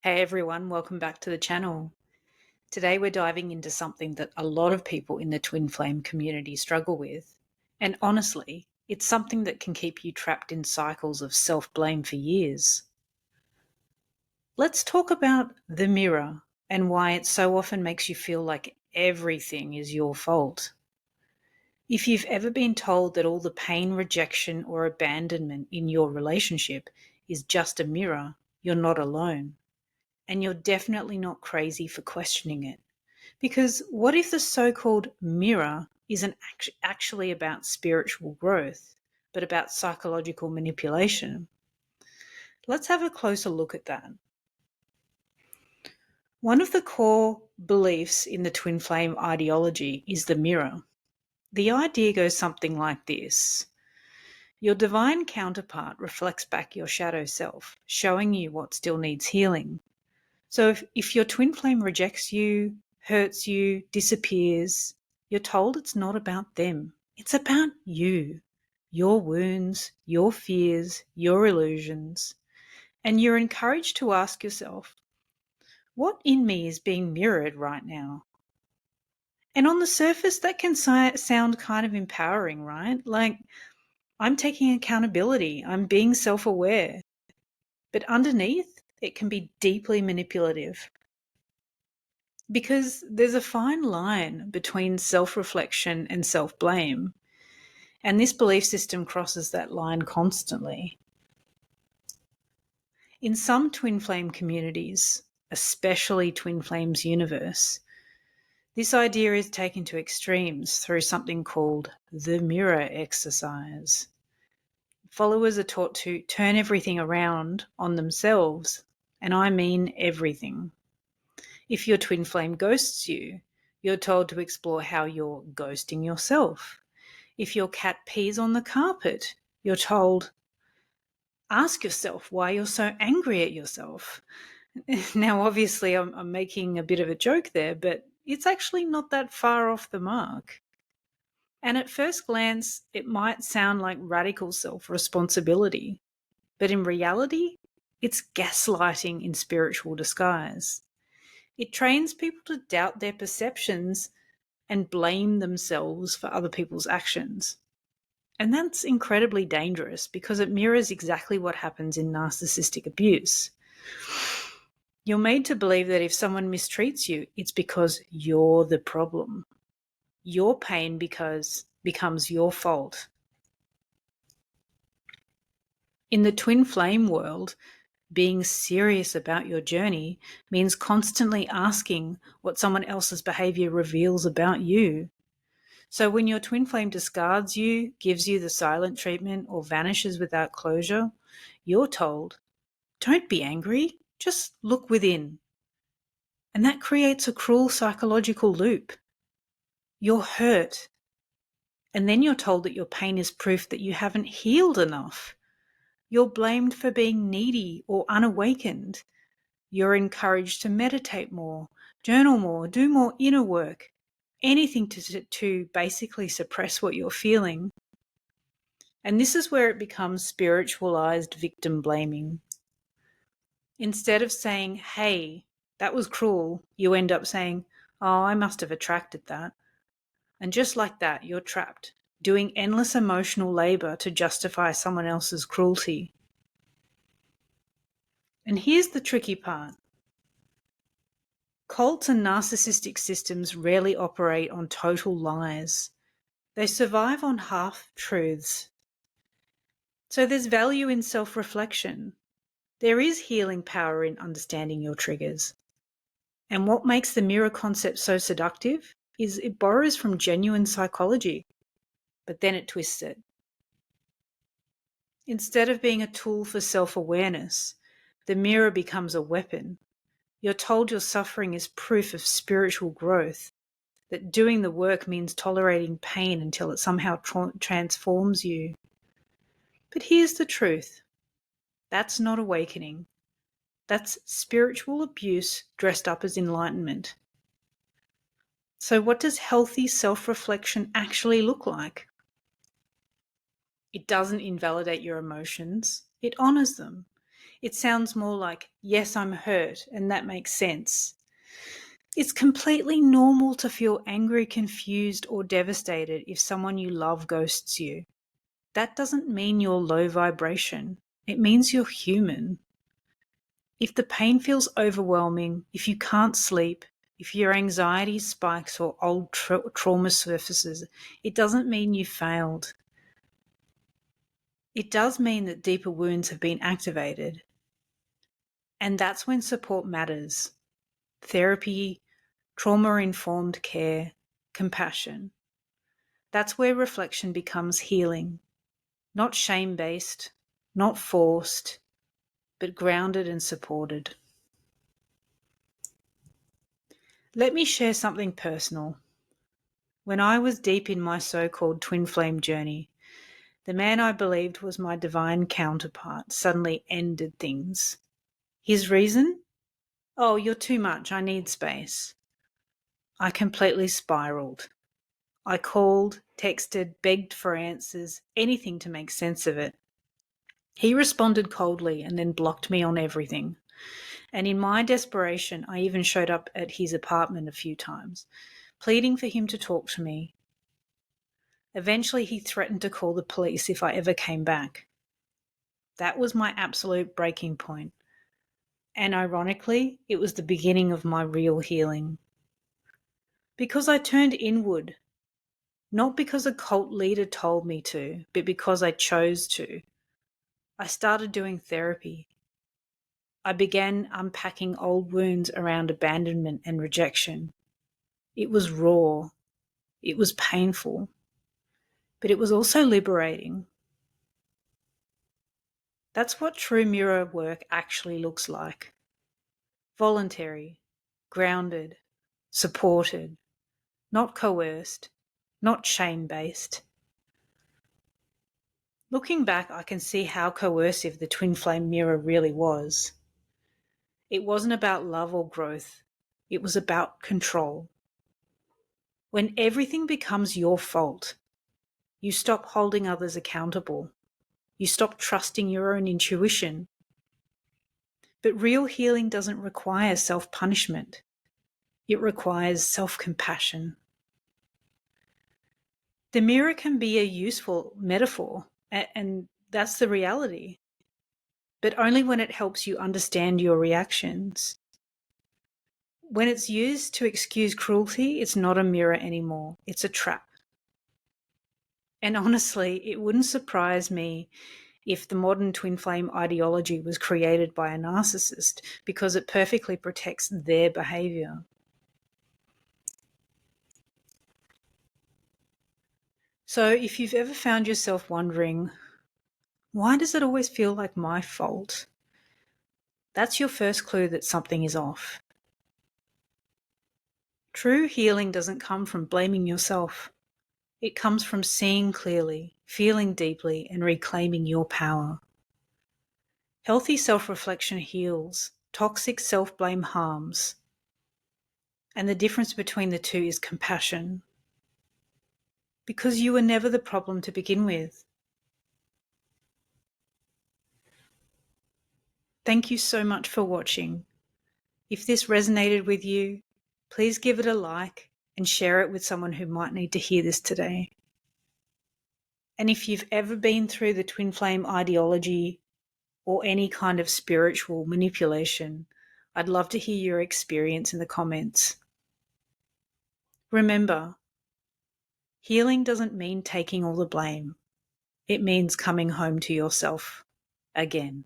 Hey everyone, welcome back to the channel. Today we're diving into something that a lot of people in the twin flame community struggle with. And honestly, it's something that can keep you trapped in cycles of self-blame for years. Let's talk about the mirror and why it so often makes you feel like everything is your fault. If you've ever been told that all the pain, rejection, or abandonment in your relationship is just a mirror, you're not alone. And you're definitely not crazy for questioning it. Because what if the so called mirror isn't actually about spiritual growth, but about psychological manipulation? Let's have a closer look at that. One of the core beliefs in the twin flame ideology is the mirror. The idea goes something like this. Your divine counterpart reflects back your shadow self, showing you what still needs healing. So if your twin flame rejects you, hurts you, disappears, you're told it's not about them. It's about you, your wounds, your fears, your illusions. And you're encouraged to ask yourself, what in me is being mirrored right now? And on the surface, that can sound kind of empowering, right? Like, I'm taking accountability, I'm being self aware. But underneath, it can be deeply manipulative. Because there's a fine line between self-reflection and self-blame, and this belief system crosses that line constantly. In some twin flame communities, especially Twin Flames Universe, this idea is taken to extremes through something called the mirror exercise. Followers are taught to turn everything around on themselves, and I mean everything. If your twin flame ghosts you, you're told to explore how you're ghosting yourself. If your cat pees on the carpet, you're told, ask yourself why you're so angry at yourself. Now, obviously, I'm making a bit of a joke there, but it's actually not that far off the mark. And at first glance, it might sound like radical self responsibility, but in reality, it's gaslighting in spiritual disguise. It trains people to doubt their perceptions and blame themselves for other people's actions. And that's incredibly dangerous because it mirrors exactly what happens in narcissistic abuse. You're made to believe that if someone mistreats you, it's because you're the problem. Your pain becomes your fault. In the twin flame world, being serious about your journey means constantly asking what someone else's behavior reveals about you. So when your twin flame discards you, gives you the silent treatment, or vanishes without closure, you're told, don't be angry, just look within. And that creates a cruel psychological loop. You're hurt. And then you're told that your pain is proof that you haven't healed enough. You're blamed for being needy or unawakened. You're encouraged to meditate more, journal more, do more inner work, anything to basically suppress what you're feeling. And this is where it becomes spiritualized victim blaming. Instead of saying, hey, that was cruel, you end up saying, oh, I must have attracted that. And just like that, you're trapped, doing endless emotional labor to justify someone else's cruelty. And here's the tricky part. Cults and narcissistic systems rarely operate on total lies. They survive on half-truths. So there's value in self-reflection. There is healing power in understanding your triggers. And what makes the mirror concept so seductive is it borrows from genuine psychology, but then it twists it. Instead of being a tool for self-awareness, the mirror becomes a weapon. You're told your suffering is proof of spiritual growth, that doing the work means tolerating pain until it somehow transforms you. But here's the truth. That's not awakening. That's spiritual abuse dressed up as enlightenment. So what does healthy self-reflection actually look like? It doesn't invalidate your emotions. It honors them. It sounds more like, yes, I'm hurt, and that makes sense. It's completely normal to feel angry, confused, or devastated if someone you love ghosts you. That doesn't mean you're low vibration. It means you're human. If the pain feels overwhelming, if you can't sleep, if your anxiety spikes or old trauma surfaces, it doesn't mean you failed. It does mean that deeper wounds have been activated. And that's when support matters. Therapy, trauma-informed care, compassion. That's where reflection becomes healing. Not shame-based, not forced, but grounded and supported. Let me share something personal. When I was deep in my so-called twin flame journey, the man I believed was my divine counterpart suddenly ended things. His reason? Oh, you're too much. I need space. I completely spiraled. I called, texted, begged for answers, anything to make sense of it. He responded coldly and then blocked me on everything. And in my desperation, I even showed up at his apartment a few times, pleading for him to talk to me. Eventually, he threatened to call the police if I ever came back. That was my absolute breaking point. And ironically, it was the beginning of my real healing. Because I turned inward, not because a cult leader told me to, but because I chose to. I started doing therapy. I began unpacking old wounds around abandonment and rejection. It was raw. It was painful. But it was also liberating. That's what true mirror work actually looks like. Voluntary, grounded, supported, not coerced, not shame-based. Looking back, I can see how coercive the twin flame mirror really was. It wasn't about love or growth. It was about control. When everything becomes your fault, you stop holding others accountable. You stop trusting your own intuition. But real healing doesn't require self-punishment. It requires self-compassion. The mirror can be a useful metaphor, and that's the reality. But only when it helps you understand your reactions. When it's used to excuse cruelty, it's not a mirror anymore. It's a trap. And honestly, it wouldn't surprise me if the modern twin flame ideology was created by a narcissist, because it perfectly protects their behavior. So if you've ever found yourself wondering, why does it always feel like my fault? That's your first clue that something is off. True healing doesn't come from blaming yourself. It comes from seeing clearly, feeling deeply, and reclaiming your power. Healthy self-reflection heals. Toxic self-blame harms. And the difference between the two is compassion. Because you were never the problem to begin with. Thank you so much for watching. If this resonated with you, please give it a like and share it with someone who might need to hear this today. And if you've ever been through the twin flame ideology or any kind of spiritual manipulation, I'd love to hear your experience in the comments. Remember, healing doesn't mean taking all the blame. It means coming home to yourself again.